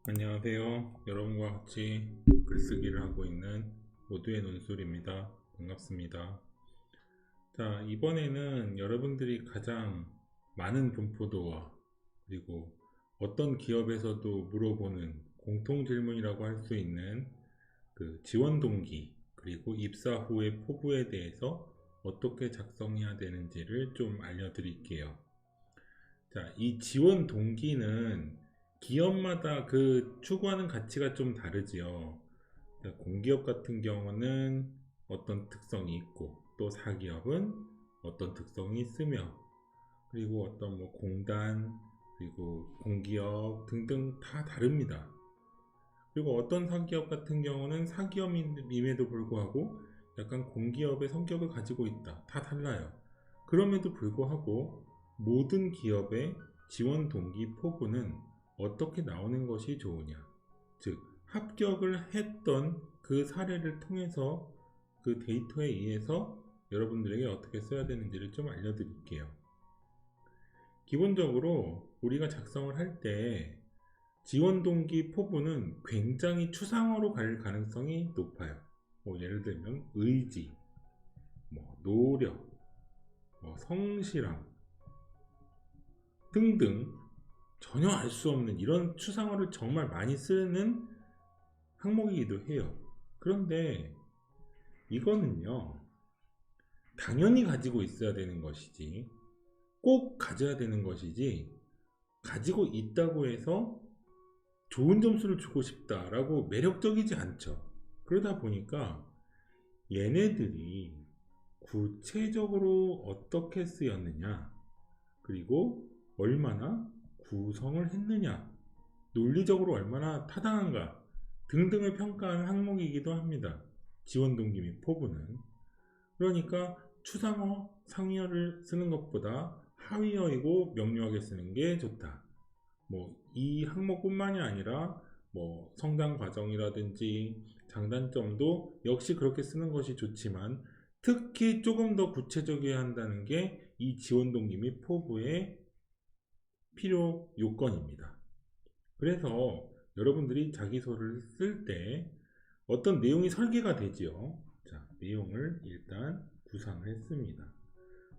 안녕하세요. 여러분과 같이 글쓰기를 하고 있는 모두의 논술입니다. 반갑습니다. 자, 이번에는 여러분들이 가장 많은 분포도와 그리고 어떤 기업에서도 물어보는 공통 질문이라고 할 수 있는 그 지원 동기 그리고 입사 후의 포부에 대해서 어떻게 작성해야 되는지를 좀 알려드릴게요. 자, 이 지원 동기는 기업마다 그 추구하는 가치가 좀 다르지요. 공기업 같은 경우는 어떤 특성이 있고, 또 사기업은 어떤 특성이 있으며, 그리고 어떤 뭐 공단, 그리고 공기업 등등 다 다릅니다. 그리고 어떤 사기업 같은 경우는 사기업임에도 불구하고 약간 공기업의 성격을 가지고 있다. 다 달라요. 그럼에도 불구하고 모든 기업의 지원 동기 포부는 어떻게 나오는 것이 좋으냐. 즉, 합격을 했던 그 사례를 통해서 그 데이터에 의해서 여러분들에게 어떻게 써야 되는지를 좀 알려드릴게요. 기본적으로 우리가 작성을 할 때 지원 동기 포부는 굉장히 추상어로 갈 가능성이 높아요. 뭐 예를 들면 의지, 뭐 노력, 뭐 성실함 등등 전혀 알 수 없는 이런 추상어를 정말 많이 쓰는 항목이기도 해요. 그런데 이거는요, 당연히 가지고 있어야 되는 것이지, 꼭 가져야 되는 것이지, 가지고 있다고 해서 좋은 점수를 주고 싶다라고 매력적이지 않죠. 그러다 보니까 얘네들이 구체적으로 어떻게 쓰였느냐, 그리고 얼마나 구성을 했느냐, 논리적으로 얼마나 타당한가 등등을 평가하는 항목이기도 합니다. 지원 동기 및 포부는. 그러니까 추상어, 상위어를 쓰는 것보다 하위어이고 명료하게 쓰는 게 좋다. 뭐 이 항목뿐만이 아니라 뭐 성장 과정이라든지 장단점도 역시 그렇게 쓰는 것이 좋지만 특히 조금 더 구체적이어야 한다는 게 이 지원 동기 및 포부의 필요 요건입니다. 그래서 여러분들이 자기소를 쓸 때 어떤 내용이 설계가 되지요. 자, 내용을 일단 구상을 했습니다.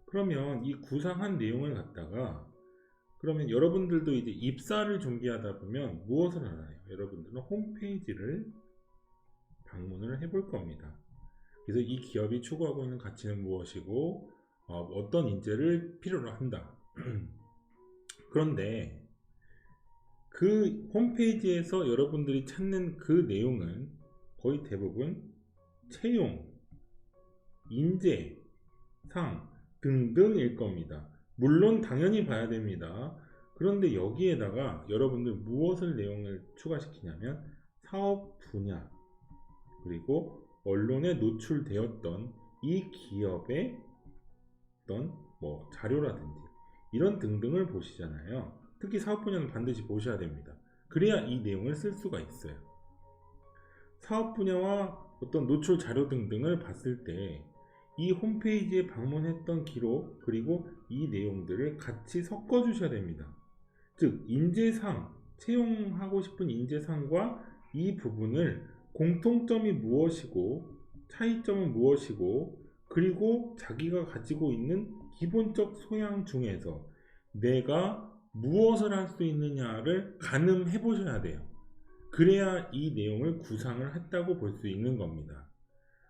그러면 이 구상한 내용을 갖다가 그러면 여러분들도 이제 입사를 준비하다 보면 무엇을 하나요? 여러분들은 홈페이지를 방문을 해볼 겁니다. 그래서 이 기업이 추구하고 있는 가치는 무엇이고 어떤 인재를 필요로 한다. 그런데 그 홈페이지에서 여러분들이 찾는 그 내용은 거의 대부분 채용, 인재, 상 등등일 겁니다. 물론 당연히 봐야 됩니다. 그런데 여기에다가 여러분들 무엇을 내용을 추가시키냐면 사업 분야 그리고 언론에 노출되었던 이 기업의 어떤 뭐 자료라든지 이런 등등을 보시잖아요. 특히 사업 분야는 반드시 보셔야 됩니다. 그래야 이 내용을 쓸 수가 있어요. 사업 분야와 어떤 노출 자료 등등을 봤을 때 이 홈페이지에 방문했던 기록 그리고 이 내용들을 같이 섞어 주셔야 됩니다. 즉 인재상, 채용하고 싶은 인재상과 이 부분을 공통점이 무엇이고 차이점은 무엇이고 그리고 자기가 가지고 있는 기본적 소양 중에서 내가 무엇을 할 수 있느냐를 가늠해 보셔야 돼요. 그래야 이 내용을 구상을 했다고 볼 수 있는 겁니다.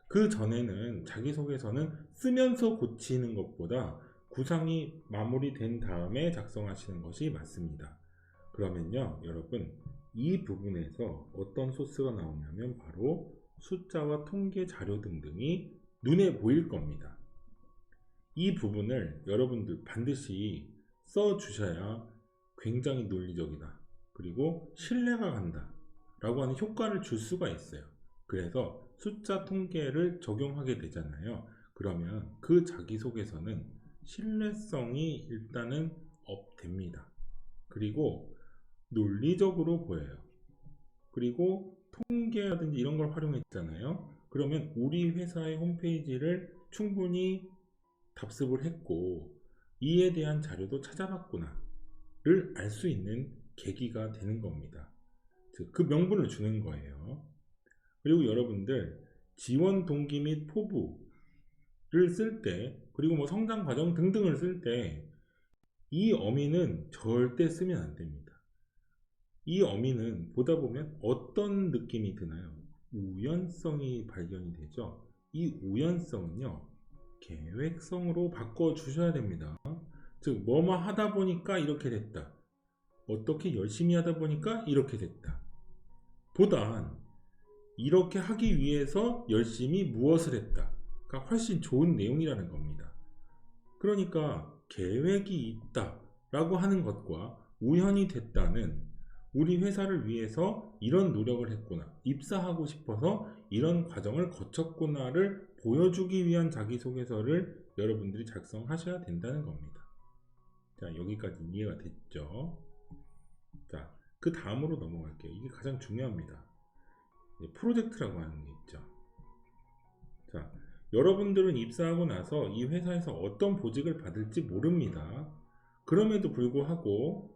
그 전에는 자기소개서는 쓰면서 고치는 것보다 구상이 마무리된 다음에 작성하시는 것이 맞습니다. 그러면요, 여러분, 이 부분에서 어떤 소스가 나오냐면 바로 숫자와 통계 자료 등등이 눈에 보일 겁니다. 이 부분을 여러분들 반드시 써 주셔야 굉장히 논리적이다. 그리고 신뢰가 간다. 라고 하는 효과를 줄 수가 있어요. 그래서 숫자 통계를 적용하게 되잖아요. 그러면 그 자기소개서는 신뢰성이 일단은 업됩니다. 그리고 논리적으로 보여요. 그리고 통계라든지 이런 걸 활용했잖아요. 그러면 우리 회사의 홈페이지를 충분히 답습을 했고 이에 대한 자료도 찾아봤구나를 알 수 있는 계기가 되는 겁니다. 즉 그 명분을 주는 거예요. 그리고 여러분들 지원 동기 및 포부를 쓸 때, 그리고 뭐 성장 과정 등등을 쓸 때 이 어미는 절대 쓰면 안 됩니다. 이 어미는 보다 보면 어떤 느낌이 드나요? 우연성이 발견이 되죠. 이 우연성은요, 계획성으로 바꿔 주셔야 됩니다. 즉 뭐뭐 하다 보니까 이렇게 됐다, 어떻게 열심히 하다 보니까 이렇게 됐다, 보단 이렇게 하기 위해서 열심히 무엇을 했다가 훨씬 좋은 내용이라는 겁니다. 그러니까 계획이 있다 라고 하는 것과 우연히 됐다는, 우리 회사를 위해서 이런 노력을 했구나, 입사하고 싶어서 이런 과정을 거쳤구나를 보여주기 위한 자기소개서를 여러분들이 작성하셔야 된다는 겁니다. 자, 여기까지 이해가 됐죠? 자, 그 다음으로 넘어갈게요. 이게 가장 중요합니다. 프로젝트라고 하는 게 있죠. 자, 여러분들은 입사하고 나서 이 회사에서 어떤 보직을 받을지 모릅니다. 그럼에도 불구하고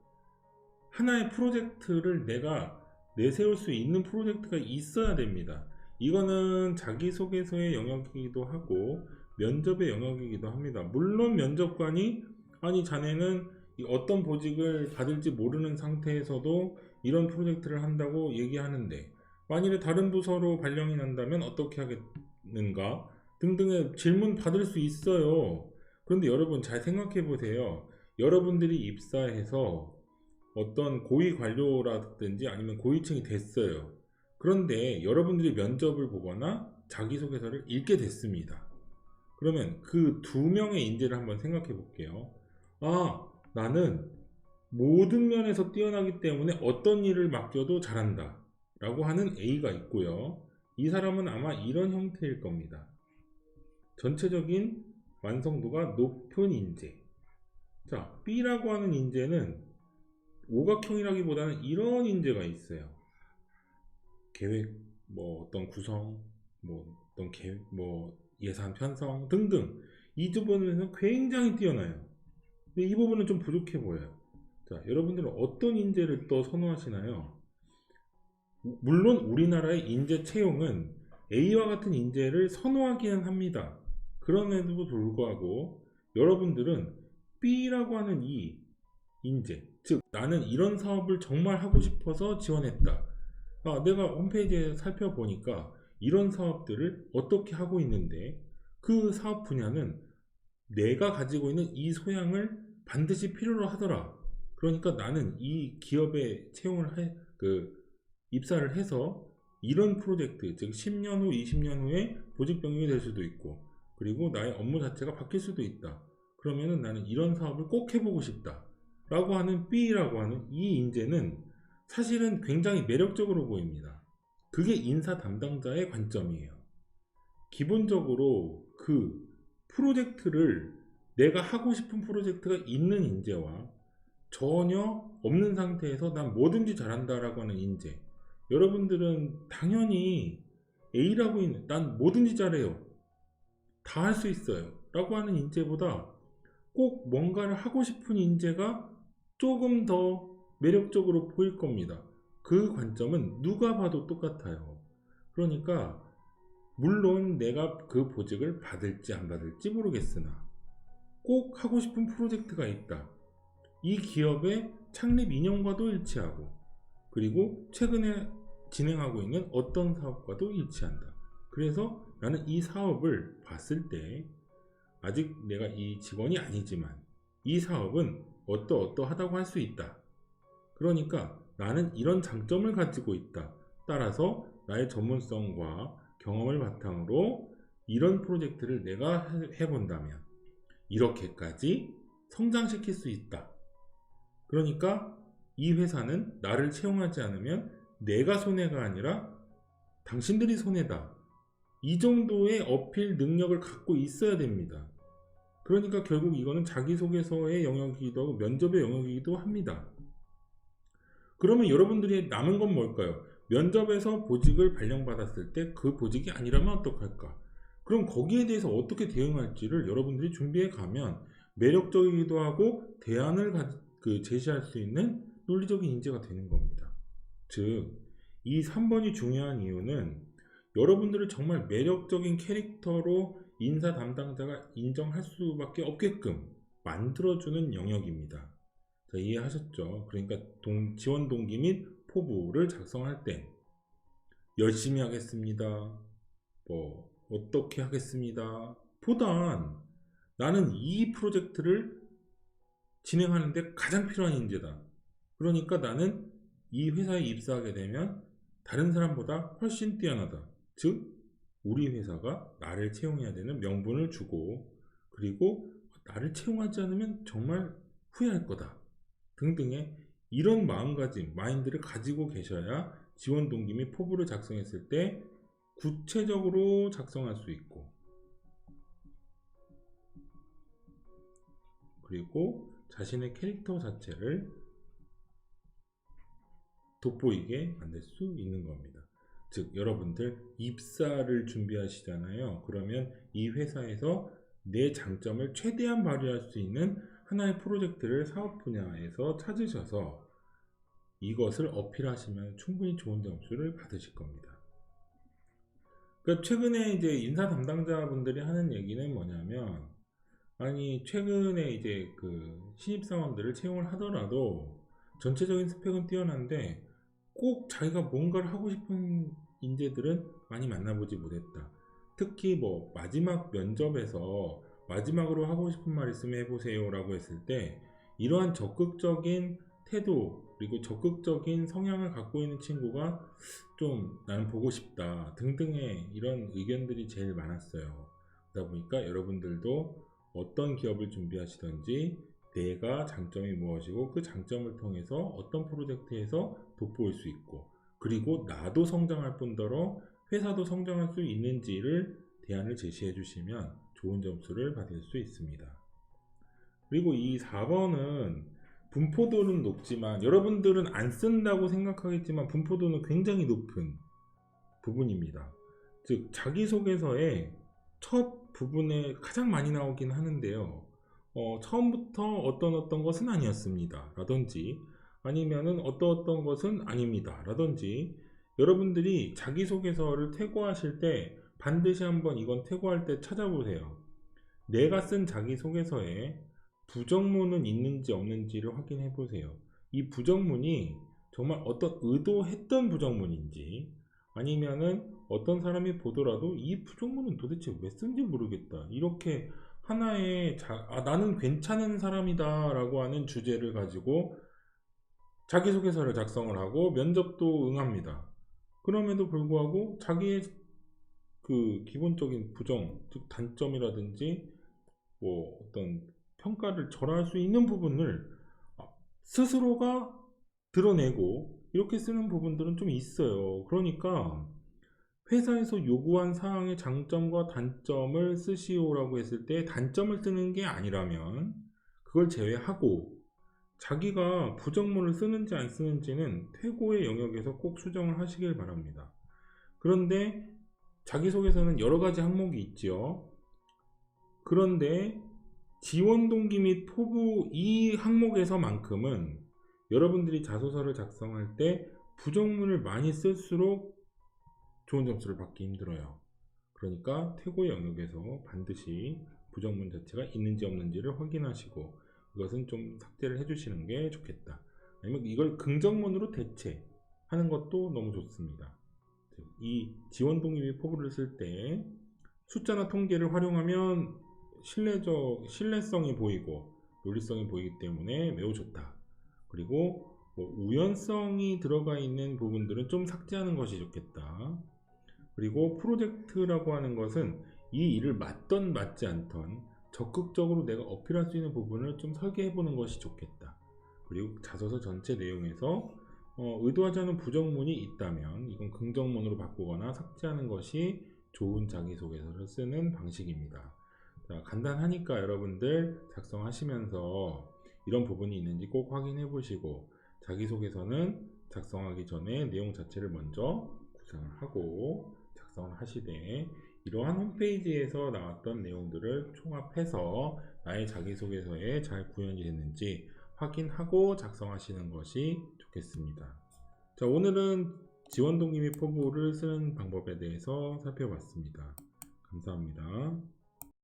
하나의 프로젝트를 내가 내세울 수 있는 프로젝트가 있어야 됩니다. 이거는 자기소개서의 영역이기도 하고 면접의 영역이기도 합니다. 물론 면접관이 아니 자네는 어떤 보직을 받을지 모르는 상태에서도 이런 프로젝트를 한다고 얘기하는데 만일에 다른 부서로 발령이 난다면 어떻게 하겠는가 등등의 질문 받을 수 있어요. 그런데 여러분 잘 생각해 보세요. 여러분들이 입사해서 어떤 고위 관료라든지 아니면 고위층이 됐어요. 그런데 여러분들이 면접을 보거나 자기소개서를 읽게 됐습니다. 그러면 그 두 명의 인재를 한번 생각해 볼게요. 아, 나는 모든 면에서 뛰어나기 때문에 어떤 일을 맡겨도 잘한다 라고 하는 A가 있고요. 이 사람은 아마 이런 형태일 겁니다. 전체적인 완성도가 높은 인재. 자, B라고 하는 인재는 오각형이라기보다는 이런 인재가 있어요. 계획, 뭐 어떤 구성, 뭐 어떤 계획, 뭐 예산 편성 등등 이 부분에서 굉장히 뛰어나요. 근데 이 부분은 좀 부족해 보여요. 자, 여러분들은 어떤 인재를 또 선호하시나요? 물론 우리나라의 인재 채용은 A와 같은 인재를 선호하기는 합니다. 그럼에도 불구하고 여러분들은 B라고 하는 이 인재, 즉 나는 이런 사업을 정말 하고 싶어서 지원했다. 아, 내가 홈페이지에 살펴보니까 이런 사업들을 어떻게 하고 있는데 그 사업 분야는 내가 가지고 있는 이 소양을 반드시 필요로 하더라. 그러니까 나는 이 기업에 입사를 해서 이런 프로젝트, 즉 10년 후, 20년 후에 보직 변경이 될 수도 있고 그리고 나의 업무 자체가 바뀔 수도 있다. 그러면은 나는 이런 사업을 꼭 해보고 싶다 라고 하는 B라고 하는 이 인재는 사실은 굉장히 매력적으로 보입니다. 그게 인사 담당자의 관점이에요. 기본적으로 그 프로젝트를 내가 하고 싶은 프로젝트가 있는 인재와 전혀 없는 상태에서 난 뭐든지 잘한다 라고 하는 인재, 여러분들은 당연히 A라고 있는 난 뭐든지 잘해요, 다 할 수 있어요 라고 하는 인재보다 꼭 뭔가를 하고 싶은 인재가 조금 더 매력적으로 보일 겁니다. 그 관점은 누가 봐도 똑같아요. 그러니까 물론 내가 그 보직을 받을지 안 받을지 모르겠으나 꼭 하고 싶은 프로젝트가 있다. 이 기업의 창립 이념과도 일치하고 그리고 최근에 진행하고 있는 어떤 사업과도 일치한다. 그래서 나는 이 사업을 봤을 때 아직 내가 이 직원이 아니지만 이 사업은 어떠하다고 할 수 있다. 그러니까 나는 이런 장점을 가지고 있다. 따라서 나의 전문성과 경험을 바탕으로 이런 프로젝트를 내가 해본다면 이렇게까지 성장시킬 수 있다. 그러니까 이 회사는 나를 채용하지 않으면 내가 손해가 아니라 당신들이 손해다. 이 정도의 어필 능력을 갖고 있어야 됩니다. 그러니까 결국 이거는 자기소개서의 영역이기도 하고 면접의 영역이기도 합니다. 그러면 여러분들이 남은 건 뭘까요? 면접에서 보직을 발령받았을 때 그 보직이 아니라면 어떡할까? 그럼 거기에 대해서 어떻게 대응할지를 여러분들이 준비해 가면 매력적이기도 하고 대안을 제시할 수 있는 논리적인 인재가 되는 겁니다. 즉 이 3번이 중요한 이유는 여러분들을 정말 매력적인 캐릭터로 인사 담당자가 인정할 수밖에 없게끔 만들어주는 영역입니다. 자, 이해하셨죠? 그러니까 지원 동기 및 포부를 작성할 때 열심히 하겠습니다. 뭐 어떻게 하겠습니다. 보단 나는 이 프로젝트를 진행하는데 가장 필요한 인재다. 그러니까 나는 이 회사에 입사하게 되면 다른 사람보다 훨씬 뛰어나다. 즉 우리 회사가 나를 채용해야 되는 명분을 주고, 그리고 나를 채용하지 않으면 정말 후회할 거다 등등의 이런 마음가짐, 마인드를 가지고 계셔야 지원 동기 및 포부를 작성했을 때 구체적으로 작성할 수 있고, 그리고 자신의 캐릭터 자체를 돋보이게 만들 수 있는 겁니다. 즉 여러분들 입사를 준비하시잖아요. 그러면 이 회사에서 내 장점을 최대한 발휘할 수 있는 하나의 프로젝트를 사업 분야에서 찾으셔서 이것을 어필하시면 충분히 좋은 점수를 받으실 겁니다. 그러니까 최근에 이제 인사 담당자분들이 하는 얘기는 뭐냐면, 아니 최근에 이제 그 신입사원들을 채용을 하더라도 전체적인 스펙은 뛰어난데 꼭 자기가 뭔가를 하고 싶은 인재들은 많이 만나보지 못했다. 특히 뭐 마지막 면접에서 마지막으로 하고 싶은 말 있으면 해보세요 라고 했을 때 이러한 적극적인 태도 그리고 적극적인 성향을 갖고 있는 친구가 좀 나는 보고 싶다 등등의 이런 의견들이 제일 많았어요. 그러다 보니까 여러분들도 어떤 기업을 준비하시든지 내가 장점이 무엇이고 그 장점을 통해서 어떤 프로젝트에서 돋보일 수 있고, 그리고 나도 성장할 뿐더러 회사도 성장할 수 있는지를 대안을 제시해 주시면 좋은 점수를 받을 수 있습니다. 그리고 이 4번은 분포도는 높지만 여러분들은 안 쓴다고 생각하겠지만 분포도는 굉장히 높은 부분입니다. 즉 자기소개서의 첫 부분에 가장 많이 나오긴 하는데요. 처음부터 어떤 것은 아니었습니다 라든지 아니면은 어떤 것은 아닙니다 라든지, 여러분들이 자기소개서를 태고하실 때 반드시 한번 이건 태고할 때 찾아보세요. 내가 쓴 자기소개서에 부정문은 있는지 없는지를 확인해 보세요. 이 부정문이 정말 어떤 의도했던 부정문인지, 아니면은 어떤 사람이 보더라도 이 부정문은 도대체 왜 쓴지 모르겠다, 이렇게 하나의 나는 괜찮은 사람이다 라고 하는 주제를 가지고 자기소개서를 작성을 하고 면접도 응합니다. 그럼에도 불구하고 자기의 그 기본적인 부정, 즉 단점이라든지 뭐 어떤 평가를 절하할 수 있는 부분을 스스로가 드러내고 이렇게 쓰는 부분들은 좀 있어요. 그러니까 회사에서 요구한 사항의 장점과 단점을 쓰시오라고 했을 때 단점을 쓰는 게 아니라면 그걸 제외하고 자기가 부정문을 쓰는지 안 쓰는지는 퇴고의 영역에서 꼭 수정을 하시길 바랍니다. 그런데 자기소개서는 여러 가지 항목이 있죠. 그런데 지원 동기 및 포부 이 항목에서만큼은 여러분들이 자소서를 작성할 때 부정문을 많이 쓸수록 좋은 점수를 받기 힘들어요. 그러니까 퇴고의 영역에서 반드시 부정문 자체가 있는지 없는지를 확인하시고 이것은 좀 삭제를 해주시는 게 좋겠다. 아니면 이걸 긍정문으로 대체하는 것도 너무 좋습니다. 이 지원 동기 및 포부를 쓸 때 숫자나 통계를 활용하면 신뢰성이 보이고 논리성이 보이기 때문에 매우 좋다. 그리고 뭐 우연성이 들어가 있는 부분들은 좀 삭제하는 것이 좋겠다. 그리고 프로젝트라고 하는 것은 이 일을 맞던 맞지 않던 적극적으로 내가 어필할 수 있는 부분을 좀 설계해 보는 것이 좋겠다. 그리고 자소서 전체 내용에서 의도하지 않은 부정문이 있다면 이건 긍정문으로 바꾸거나 삭제하는 것이 좋은 자기소개서를 쓰는 방식입니다. 자, 간단하니까 여러분들 작성하시면서 이런 부분이 있는지 꼭 확인해 보시고, 자기소개서는 작성하기 전에 내용 자체를 먼저 구상을 하고 작성을 하시되 이러한 홈페이지에서 나왔던 내용들을 총합해서 나의 자기소개서에 잘 구현이 됐는지 확인하고 작성하시는 것이 좋겠습니다. 자, 오늘은 지원 동의 및 포부를 쓰는 방법에 대해서 살펴봤습니다. 감사합니다.